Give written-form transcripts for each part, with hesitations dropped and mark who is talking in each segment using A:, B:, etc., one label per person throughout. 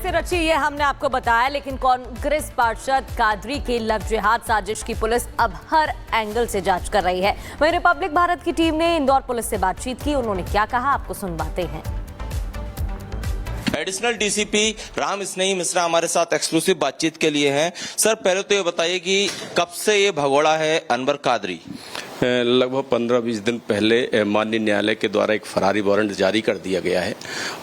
A: कैसे रची ये हमने आपको बताया, लेकिन कांग्रेस पार्षद कादरी के लव जिहाद साजिश की पुलिस अब हर एंगल से जांच कर रही है। वहीं रिपब्लिक भारत की टीम ने इंदौर पुलिस से बातचीत की, उन्होंने क्या कहा आपको सुनवाते हैं।
B: एडिशनल डीसीपी राम स्नेही मिश्रा हमारे साथ एक्सक्लूसिव बातचीत के लिए हैं। सर, पहले तो ये बताइए कि कब से ये भगोड़ा है अनवर कादरी?
C: लगभग 15-20 दिन पहले माननीय न्यायालय के द्वारा एक फरारी वारंट जारी कर दिया गया है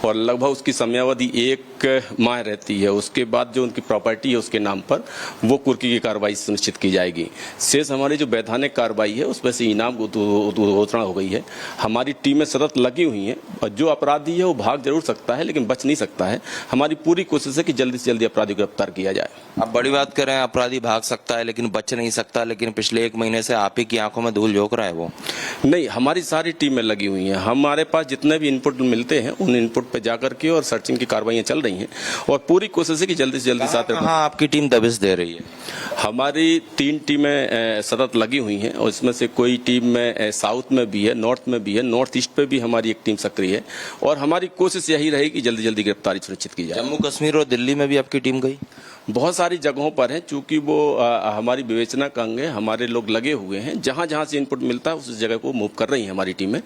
C: और लगभग उसकी समयावधि 1 माह रहती है। उसके बाद जो उनकी प्रॉपर्टी है उसके नाम पर वो कुर्की की कार्रवाई सुनिश्चित की जाएगी। शेष हमारी जो वैधानिक कार्रवाई है उसमें से इनाम घोषणा हो गई है। हमारी टीमें सतत लगी हुई हैं और जो अपराधी है वो भाग जरूर सकता है लेकिन बच नहीं सकता है। हमारी पूरी कोशिश है कि जल्दी से जल्दी अपराधी को गिरफ्तार किया जाए।
B: आप बड़ी बात कर रहे हैं, अपराधी भाग सकता है लेकिन बच नहीं सकता, लेकिन पिछले 1 महीने से आप ही की आंखों में धूल झोंक रहा है वो।
C: नहीं, हमारी सारी टीमें लगी हुई हैं। हमारे पास जितने भी इनपुट मिलते हैं उन इनपुट पे जाकर के और सर्चिंग की कार्रवाइयां चल रही हैं और पूरी कोशिश है कि जल्दी से जल्दी साथ।
B: हाँ, आपकी टीम दबिश दे रही है?
C: हमारी 3 टीमें सतत लगी हुई हैं और इसमें से कोई टीम में साउथ में भी है, नॉर्थ में भी है, नॉर्थ ईस्ट पे भी हमारी एक टीम सक्रिय है और हमारी कोशिश यही रहेगी कि जल्दी जल्दी गिरफ्तारी सुनिश्चित की जाए।
B: जम्मू कश्मीर और दिल्ली में भी आपकी टीम गई?
C: बहुत सारी जगहों पर है, चूंकि वो हमारी विवेचना का अंग है। हमारे लोग लगे हुए हैं, जहां जहां से इनपुट मिलता है उस जगह को मूव कर रही है हमारी टीमें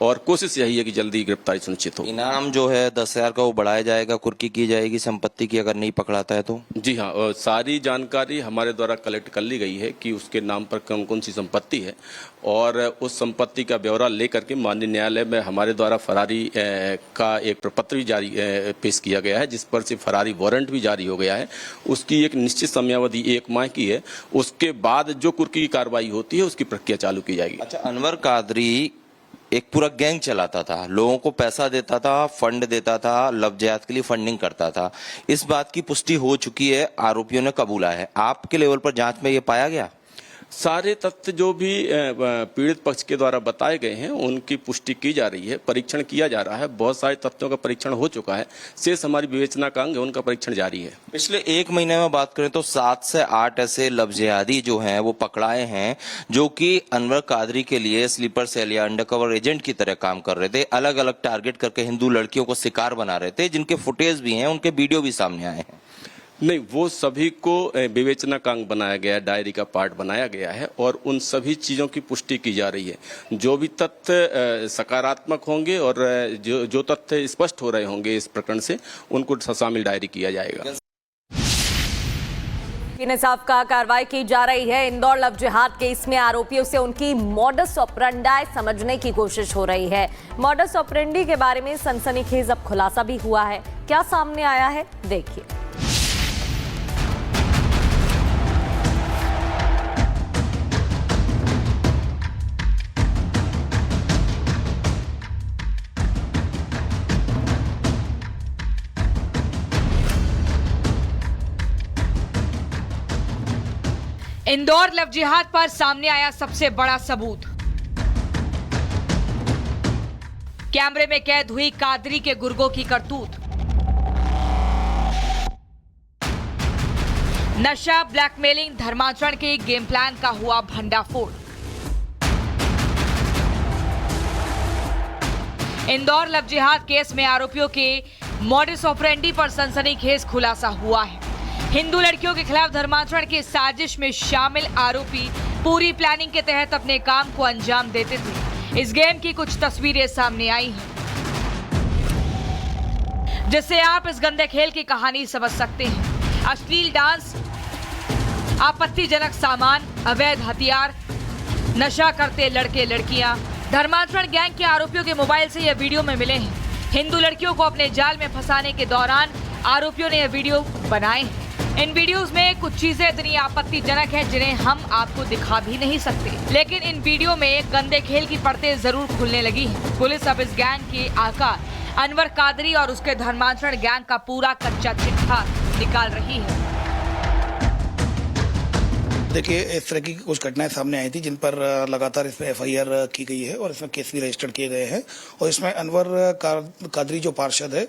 C: और कोशिश यही है कि जल्दी गिरफ्तारी सुनिश्चित हो।
B: इनाम जो है 10,000 का वो बढ़ाया जाएगा, कुर्की की जाएगी संपत्ति की अगर नहीं पकड़ाता है तो?
C: जी हाँ, सारी जानकारी हमारे द्वारा कलेक्ट कर ली गई है कि उसके नाम पर कौन कौन सी संपत्ति है और उस संपत्ति का ब्यौरा लेकर के माननीय न्यायालय में हमारे द्वारा फरारी का एक प्रपत्र भी जारी पेश किया गया है, जिस पर से फरारी वारंट भी जारी हो गया है। उसकी एक निश्चित समयावधि 1 माह की है। उसके बाद जो कुर्की की कार्रवाई होती है उसकी प्रक्रिया चालू की जाएगी।
B: अच्छा, अनवर कादरी एक पूरा गैंग चलाता था, लोगों को पैसा देता था, फंड देता था, लव जिहाद के लिए फंडिंग करता था। इस बात की पुष्टि हो चुकी है, आरोपियों ने कबूला है। आपके लेवल पर जांच में ये पाया गया?
C: सारे तथ्य जो भी पीड़ित पक्ष के द्वारा बताए गए हैं उनकी पुष्टि की जा रही है, परीक्षण किया जा रहा है। बहुत सारे तथ्यों का परीक्षण हो चुका है, शेष हमारी विवेचना का अंग है, उनका परीक्षण जारी है।
B: पिछले 1 महीने में बात करें तो 7 से 8 ऐसे लव जिहादी जो हैं वो पकड़ाए हैं, जो कि अनवर कादरी के लिए स्लीपर सेल या अंडरकवर एजेंट की तरह काम कर रहे थे। अलग अलग टारगेट करके हिंदू लड़कियों को शिकार बना रहे थे, जिनके फुटेज भी हैं, उनके वीडियो भी सामने आए हैं।
C: नहीं, वो सभी को विवेचना का अंग बनाया गया है, डायरी का पार्ट बनाया गया है और उन सभी चीज़ों की पुष्टि की जा रही है। जो भी तथ्य सकारात्मक होंगे और जो तथ्य स्पष्ट हो रहे होंगे इस प्रकरण से, उनको शामिल डायरी किया जाएगा।
A: इंसाफ का कार्रवाई की जा रही है। इंदौर लव जिहाद केस में आरोपियों से उनकी मॉडस ऑपरेंडी समझने की कोशिश हो रही है। मॉडस ऑपरेंडी के बारे में सनसनीखेज अब खुलासा भी हुआ है। क्या सामने आया है, देखिए।
D: इंदौर लव जिहाद पर सामने आया सबसे बड़ा सबूत। कैमरे में कैद हुई कादरी के गुर्गों की करतूत। नशा, ब्लैकमेलिंग, धर्मांतरण के गेम प्लान का हुआ भंडाफोड़। इंदौर लव जिहाद केस में आरोपियों के मॉडस ऑपरेंडी पर सनसनीखेज खुलासा हुआ है। हिंदू लड़कियों के खिलाफ धर्मांतरण की साजिश में शामिल आरोपी पूरी प्लानिंग के तहत अपने काम को अंजाम देते थे। इस गेम की कुछ तस्वीरें सामने आई हैं, जिससे आप इस गंदे खेल की कहानी समझ सकते हैं। अश्लील डांस, आपत्तिजनक सामान, अवैध हथियार, नशा करते लड़के लड़कियां। धर्मांतरण गैंग के आरोपियों के मोबाइल से यह वीडियो में मिले हैं। हिंदू लड़कियों को अपने जाल में फंसाने के दौरान आरोपियों ने यह वीडियो बनाए हैं। इन वीडियोस में कुछ चीजें इतनी आपत्तिजनक हैं जिन्हें हम आपको दिखा भी नहीं सकते, लेकिन इन वीडियो में गंदे खेल की परतें जरूर खुलने लगी हैं। पुलिस अब इस गैंग के आकार अनवर कादरी और उसके धर्मांतरण गैंग का पूरा कच्चा चिट्ठा निकाल रही है।
E: देखिए, इस तरह की कुछ घटनाएं सामने आई थी जिन पर लगातार इसमें एफआईआर की गई है और इसमें केस भी रजिस्टर्ड किए गए हैं और इसमें अनवर कादरी जो पार्षद है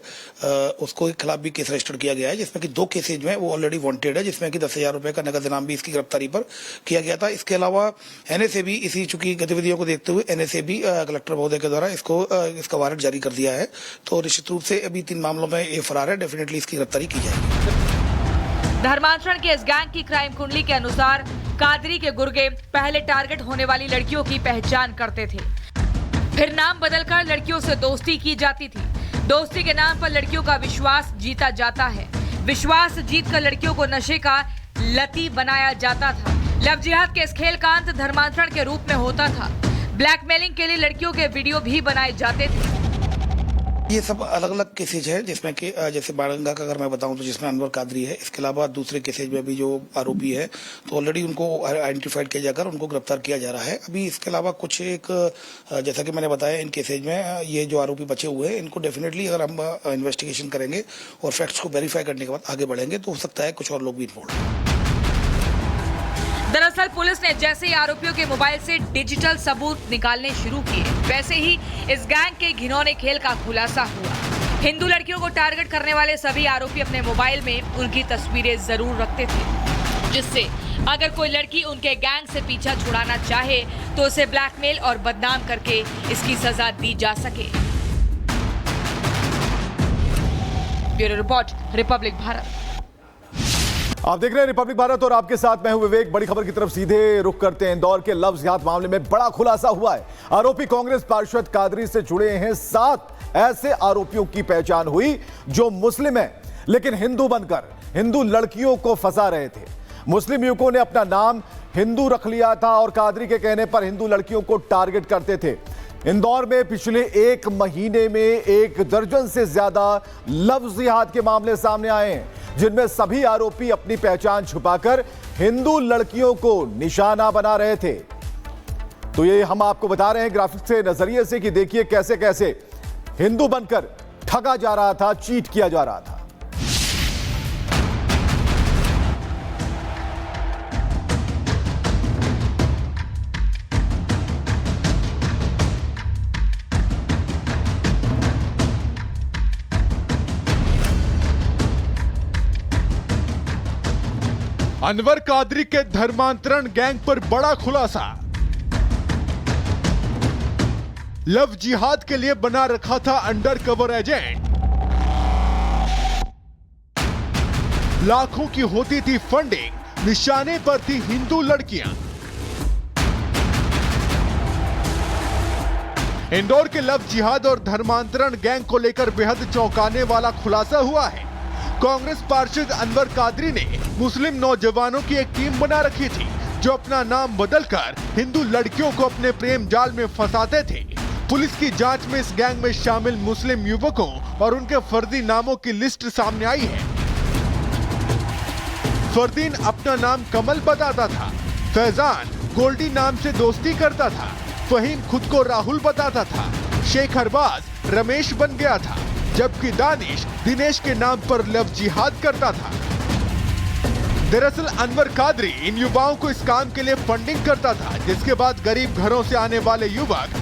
E: उसको खिलाफ भी केस रजिस्टर्ड किया गया है, जिसमें कि 2 केसेज में वो ऑलरेडी वांटेड है, जिसमें कि 10,000 रुपए का नगद इनाम भी इसकी गिरफ्तारी पर किया गया था। इसके अलावा एनएसए भी इसी चूंकि गतिविधियों को देखते हुए एनएसए भी कलेक्टर महोदय के द्वारा इसका वारंट जारी कर दिया है। तो निश्चित रूप से अभी 3 मामलों में ये फरार है, डेफिनेटली इसकी गिरफ्तारी की जाएगी।
D: धर्मांतरण के इस गैंग की क्राइम कुंडली के अनुसार कादरी के गुर्गे पहले टारगेट होने वाली लड़कियों की पहचान करते थे, फिर नाम बदलकर लड़कियों से दोस्ती की जाती थी। दोस्ती के नाम पर लड़कियों का विश्वास जीता जाता है। विश्वास जीतकर लड़कियों को नशे का लती बनाया जाता था। लव जिहाद के इस खेल का अंत धर्मांतरण के रूप में होता था। ब्लैकमेलिंग के लिए लड़कियों के वीडियो भी बनाए जाते थे।
E: ये सब अलग अलग केसेज है, जिसमें कि जैसे बारंगा का अगर मैं बताऊं तो जिसमें अनवर कादरी है। इसके अलावा दूसरे केसेज में भी जो आरोपी है तो ऑलरेडी उनको आइडेंटिफाइड किया जाकर उनको गिरफ्तार किया जा रहा है। अभी इसके अलावा कुछ एक जैसा कि मैंने बताया, इन केसेज में ये जो आरोपी बचे हुए हैं इनको डेफिनेटली अगर हम इन्वेस्टिगेशन करेंगे और फैक्ट्स को वेरीफाई करने के बाद आगे बढ़ेंगे तो हो सकता है कुछ और लोग भी इन्वॉल्व।
D: दरअसल पुलिस ने जैसे ही आरोपियों के मोबाइल से डिजिटल सबूत निकालने शुरू किए, वैसे ही इस गैंग के घिनौने खेल का खुलासा हुआ। हिंदू लड़कियों को टारगेट करने वाले सभी आरोपी अपने मोबाइल में उनकी तस्वीरें जरूर रखते थे, जिससे अगर कोई लड़की उनके गैंग से पीछा छुड़ाना चाहे तो उसे ब्लैकमेल और बदनाम करके इसकी सजा दी जा सके। Bureau report, Republic Bharat.
F: आप देख रहे हैं रिपब्लिक भारत और आपके साथ मैं हूं विवेक। बड़ी खबर की तरफ सीधे रुख करते हैं। इंदौर के लव जिहाद मामले में बड़ा खुलासा हुआ है। आरोपी कांग्रेस पार्षद कादरी से जुड़े हैं। 7 ऐसे आरोपियों की पहचान हुई जो मुस्लिम हैं लेकिन हिंदू बनकर हिंदू लड़कियों को फंसा रहे थे। मुस्लिम युवकों ने अपना नाम हिंदू रख लिया था और कादरी के कहने पर हिंदू लड़कियों को टारगेट करते थे। इंदौर में पिछले 1 महीने में 1 दर्जन से ज्यादा लव जिहाद के मामले सामने आए हैं, जिनमें सभी आरोपी अपनी पहचान छुपाकर हिंदू लड़कियों को निशाना बना रहे थे। तो ये हम आपको बता रहे हैं ग्राफिक्स के नजरिए से कि देखिए कैसे कैसे हिंदू बनकर ठगा जा रहा था, चीट किया जा रहा था।
G: अनवर कादरी के धर्मांतरण गैंग पर बड़ा खुलासा। लव जिहाद के लिए बना रखा था अंडर कवर एजेंट। लाखों की होती थी फंडिंग, निशाने पर थी हिंदू लड़कियां। इंदौर के लव जिहाद और धर्मांतरण गैंग को लेकर बेहद चौंकाने वाला खुलासा हुआ है। कांग्रेस पार्षद अनवर कादरी ने मुस्लिम नौजवानों की एक टीम बना रखी थी जो अपना नाम बदलकर हिंदू लड़कियों को अपने प्रेम जाल में फंसाते थे। पुलिस की जांच में इस गैंग में शामिल मुस्लिम युवकों और उनके फर्जी नामों की लिस्ट सामने आई है। फरदीन अपना नाम कमल बताता था, फैजान गोल्डी नाम से दोस्ती करता था, फहीम खुद को राहुल बताता था, शेख अरबाज रमेश बन गया था, जबकि दानिश दिनेश के नाम पर लव जिहाद करता था। दरअसल अनवर कादरी इन युवाओं को इस काम के लिए फंडिंग करता था, जिसके बाद गरीब घरों से आने वाले युवक